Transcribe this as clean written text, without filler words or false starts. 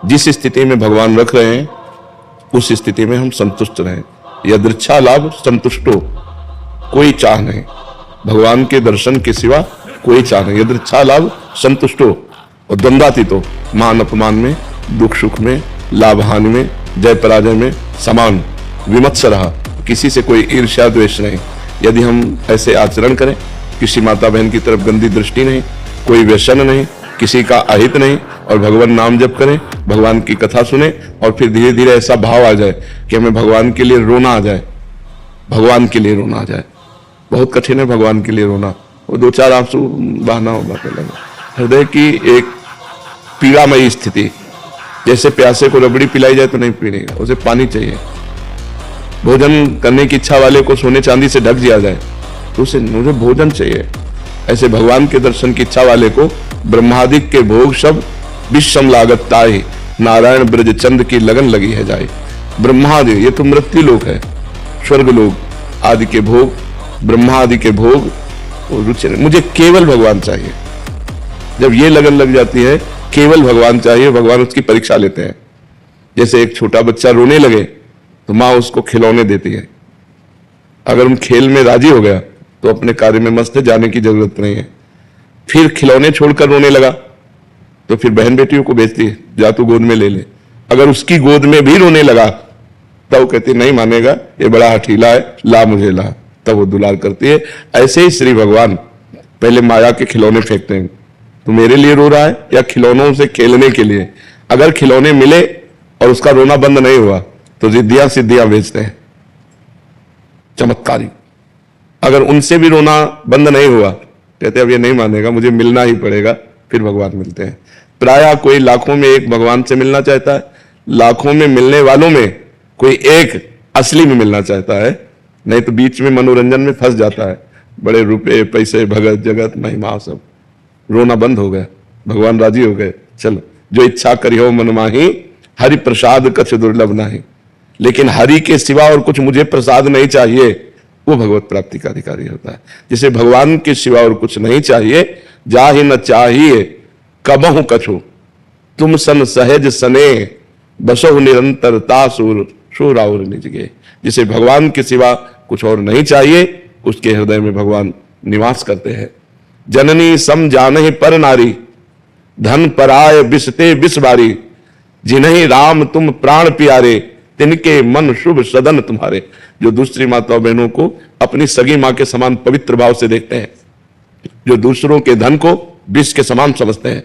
जिस स्थिति में भगवान रख रहे हैं उस स्थिति में हम संतुष्ट रहें। यदृच्छा लाभ संतुष्टो, कोई चाह नहीं, भगवान के दर्शन के सिवा कोई चाह नहीं। यदृच्छा लाभ संतुष्टो और द्वंद्वातीतो, मान अपमान में, दुख सुख में, लाभ हानि में, जय पराजय में समान विमत्स रहा, किसी से कोई ईर्ष्या द्वेष नहीं। यदि हम ऐसे आचरण करें, किसी माता बहन की तरफ गंदी दृष्टि नहीं, कोई व्यसन नहीं, किसी का अहित नहीं, और भगवान नाम जप करें, भगवान की कथा सुने, और फिर धीरे धीरे ऐसा भाव आ जाए कि हमें भगवान के लिए रोना आ जाए, भगवान के लिए रोना आ जाए। बहुत कठिन है भगवान के लिए रोना, वो दो चार आंसू बहाना होगा पहले। हृदय की एक पीड़ामयी स्थिति, जैसे प्यासे को रबड़ी पिलाई जाए तो नहीं पीनेगा, उसे पानी चाहिए। भोजन करने की इच्छा वाले को सोने चांदी से ढक दिया जाए तो उसे मुझे भोजन चाहिए। ऐसे भगवान के दर्शन की इच्छा वाले को ब्रह्मादिक के भोग सब विषम लागत ताई, नारायण ब्रज चंद की लगन लगी है जाए। ब्रह्मादि, ये तो मृत्यु लोक है, स्वर्ग लोक आदि के भोग, ब्रह्मा आदि के भोग रुचि नहीं, मुझे केवल भगवान चाहिए। जब ये लगन लग जाती है केवल भगवान चाहिए, भगवान उसकी परीक्षा लेते हैं। जैसे एक छोटा बच्चा रोने लगे तो माँ उसको खिलौने देती है। अगर उन खेल में राजी हो गया तो अपने कार्य में मस्त है, जाने की जरूरत नहीं है। फिर खिलौने छोड़कर रोने लगा तो फिर बहन बेटियों को भेजती है, जा तू गोद में ले ले। अगर उसकी गोद में भी रोने लगा तब वो कहती नहीं मानेगा, ये बड़ा हठीला है, ला मुझे ला, तब वो दुलार करती है। ऐसे ही श्री भगवान पहले माया के खिलौने फेंकते हैं, तो मेरे लिए रो रहा है या खिलौनों से खेलने के लिए। अगर खिलौने मिले और उसका रोना बंद नहीं हुआ तो रिद्धियां सिद्धियां भेजते हैं, चमत्कारी। अगर उनसे भी रोना बंद नहीं हुआ, कहते अब ये नहीं मानेगा, मुझे मिलना ही पड़ेगा, फिर भगवान मिलते हैं। प्रायः कोई लाखों में एक भगवान से मिलना चाहता है, लाखों में मिलने वालों में कोई एक असली में मिलना चाहता है, नहीं तो बीच में मनोरंजन में फंस जाता है। बड़े रुपए पैसे भगत जगत महिमा सब, रोना बंद हो गया, भगवान राजी हो गए, चलो जो इच्छा करियो मन माही, हरि प्रसाद कछ दुर्लभ नाही। लेकिन हरि के सिवा और कुछ मुझे प्रसाद नहीं चाहिए, वो भगवत प्राप्ति का अधिकारी होता है। जिसे भगवान के सिवा और कुछ नहीं चाहिए, जाहि न चाहिए कबहु कछु, तुम सन सहज सने बसहु निरंतर तासुर शोराउर निज गे। जिसे भगवान के सिवा कुछ और नहीं चाहिए, उसके हृदय में भगवान निवास करते हैं। जननी सम जानहि पर नारी, धन पराय बिसते बिसबारी, जिन्हीं राम तुम प्राण प्यारे, तिनके मन शुभ सदन तुम्हारे। जो दूसरी माता बहनों को अपनी सगी मां के समान पवित्र भाव से देखते हैं, जो दूसरों के धन को विष के समान समझते हैं,